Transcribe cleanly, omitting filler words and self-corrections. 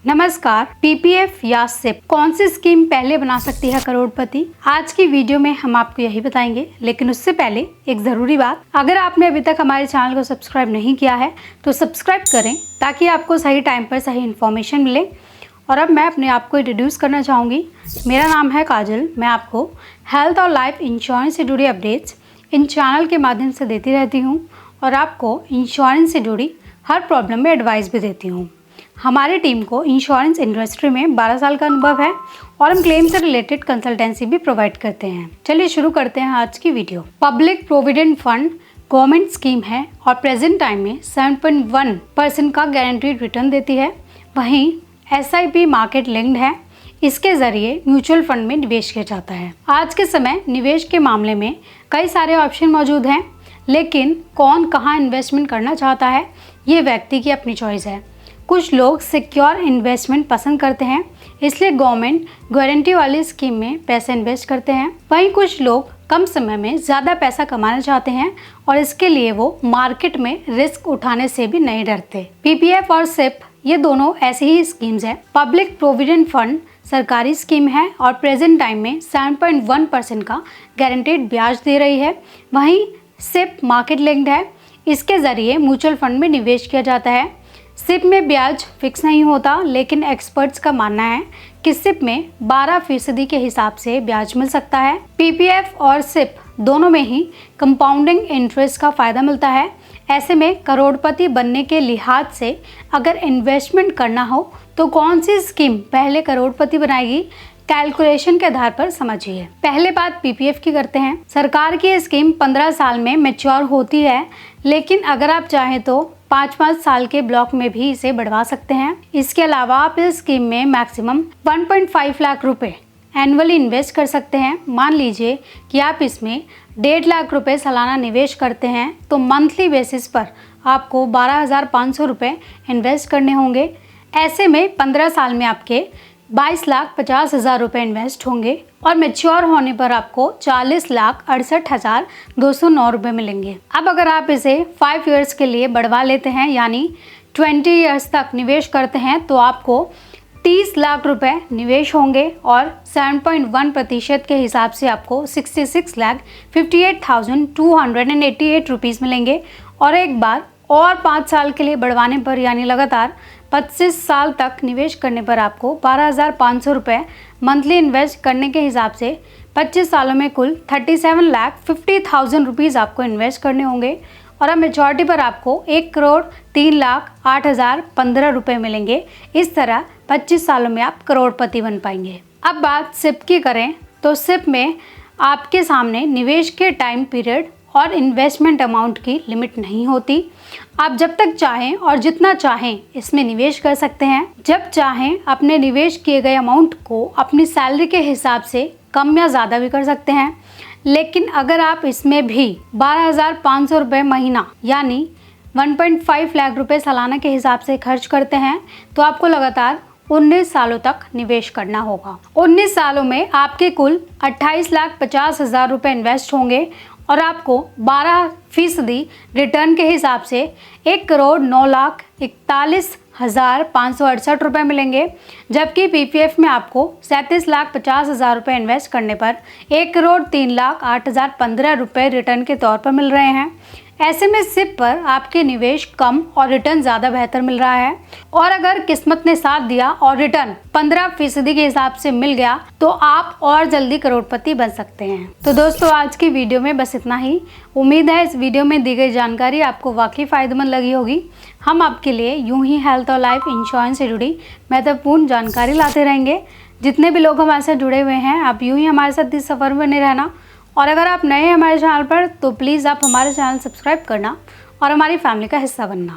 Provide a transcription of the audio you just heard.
नमस्कार। पीपीएफ या सिप कौन सी स्कीम पहले बना सकती है करोड़पति? आज की वीडियो में हम आपको यही बताएंगे, लेकिन उससे पहले एक जरूरी बात, अगर आपने अभी तक हमारे चैनल को सब्सक्राइब नहीं किया है तो सब्सक्राइब करें ताकि आपको सही टाइम पर सही इन्फॉर्मेशन मिले। और अब मैं अपने आप को इंट्रोड्यूस करना चाहूँगी। मेरा नाम है काजल। मैं आपको हेल्थ और लाइफ इंश्योरेंस से जुड़ी अपडेट्स इन चैनल के माध्यम से देती रहती हूँ और आपको इंश्योरेंस से जुड़ी हर प्रॉब्लम में एडवाइस भी देती हूँ। हमारी टीम को इंश्योरेंस इंडस्ट्री में 12 साल का अनुभव है और हम क्लेम से रिलेटेड कंसल्टेंसी भी प्रोवाइड करते हैं। चलिए शुरू करते हैं आज की video. Public provident fund government scheme है और प्रेजेंट टाइम में 7.1% का गारंटीड रिटर्न देती है। वहीं SIP मार्केट लिंक्ड है। इसके जरिए म्यूचुअल फंड में निवेश किया जाता है। आज के समय निवेश के मामले में कई सारे ऑप्शन मौजूद हैं, लेकिन कौन कहाँ इन्वेस्टमेंट करना चाहता है ये व्यक्ति की अपनी चॉइस है। कुछ लोग सिक्योर इन्वेस्टमेंट पसंद करते हैं, इसलिए गवर्नमेंट गारंटी वाली स्कीम में पैसे इन्वेस्ट करते हैं। वहीं कुछ लोग कम समय में ज़्यादा पैसा कमाना चाहते हैं और इसके लिए वो मार्केट में रिस्क उठाने से भी नहीं डरते। PPF और SIP ये दोनों ऐसी ही स्कीम्स हैं। पब्लिक प्रोविडेंट फंड सरकारी स्कीम है और प्रेजेंट टाइम में 7.1% का गारंटीड ब्याज दे रही है। वहीं SIP मार्केट लिंक्ड है। इसके ज़रिए म्यूचुअल फंड में निवेश किया जाता है। SIP में ब्याज फिक्स नहीं होता, लेकिन एक्सपर्ट्स का मानना है कि SIP में 12% के हिसाब से ब्याज मिल सकता है। PPF और SIP दोनों में ही कंपाउंडिंग इंटरेस्ट का फ़ायदा मिलता है। ऐसे में करोड़पति बनने के लिहाज से अगर इन्वेस्टमेंट करना हो तो कौन सी स्कीम पहले करोड़पति बनाएगी, कैलकुलेशन के आधार पर समझिए। पहले बात PPF की करते हैं। सरकार की स्कीम 15 साल में मैच्योर होती है, लेकिन अगर आप चाहें तो 5-5 साल के ब्लॉक में भी इसे बढ़वा सकते हैं। इसके अलावा आप इस स्कीम में मैक्सिमम 1.5 लाख रुपए एनुअली इन्वेस्ट कर सकते हैं। मान लीजिए कि आप इसमें 1.5 लाख रुपए सालाना निवेश करते हैं तो मंथली बेसिस पर आपको 12,500 रुपये इन्वेस्ट करने होंगे। ऐसे में 15 साल में आपके 22,50,000 रुपये इन्वेस्ट होंगे और मैच्योर होने पर आपको 40,68,209 रुपये मिलेंगे। अब अगर आप इसे 5 इयर्स के लिए बढ़वा लेते हैं, यानी 20 इयर्स तक निवेश करते हैं, तो आपको 30 लाख रुपए निवेश होंगे और 7.1% के हिसाब से आपको 66,58,288 रुपीज़ मिलेंगे। और एक बार और 5 साल के लिए बढ़वाने पर, यानी लगातार 25 साल तक निवेश करने पर आपको 12,500 रुपये मंथली इन्वेस्ट करने के हिसाब से 25 सालों में कुल 37,50,000 रुपीज़ आपको इन्वेस्ट करने होंगे। और अब मेचॉरिटी पर आपको 1,03,08,015 रुपये मिलेंगे। इस तरह 25 सालों में आप करोड़पति बन पाएंगे। अब बात SIP की करें तो SIP में आपके सामने निवेश के टाइम पीरियड और इन्वेस्टमेंट अमाउंट की लिमिट नहीं होती। आप जब तक चाहें और जितना चाहें इसमें निवेश कर सकते हैं। जब चाहें अपने निवेश किए गए अमाउंट को अपनी सैलरी के हिसाब से कम या ज़्यादा भी कर सकते हैं। लेकिन अगर आप इसमें भी 12,500 रुपये महीना यानी 1.5 लाख रुपये सालाना के हिसाब से खर्च करते हैं तो आपको लगातार 19 सालों तक निवेश करना होगा। 19 सालों में आपके कुल 28,50,000 रुपये इन्वेस्ट होंगे और आपको 12% रिटर्न के हिसाब से 1,09,41,568 रुपये मिलेंगे। जबकि PPF में आपको 37,50,000 रुपये इन्वेस्ट करने पर 1,03,08,015 रुपये रिटर्न के तौर पर मिल रहे हैं। ऐसे में SIP पर आपके निवेश कम और रिटर्न ज़्यादा बेहतर मिल रहा है। और अगर किस्मत ने साथ दिया और रिटर्न 15% के हिसाब से मिल गया तो आप और जल्दी करोड़पति बन सकते हैं। तो दोस्तों, आज की वीडियो में बस इतना ही। उम्मीद है इस वीडियो में दी गई जानकारी आपको वाकई फ़ायदेमंद लगी होगी। हम आपके लिए यूं ही हेल्थ और लाइफ इंश्योरेंस से जुड़ी महत्वपूर्ण जानकारी लाते रहेंगे। जितने भी लोग हमारे साथ जुड़े हुए हैं, आप यूं ही हमारे साथ इस सफ़र में बने रहना। और अगर आप नए हैं हमारे चैनल पर तो प्लीज़ आप हमारे चैनल सब्सक्राइब करना और हमारी फैमिली का हिस्सा बनना।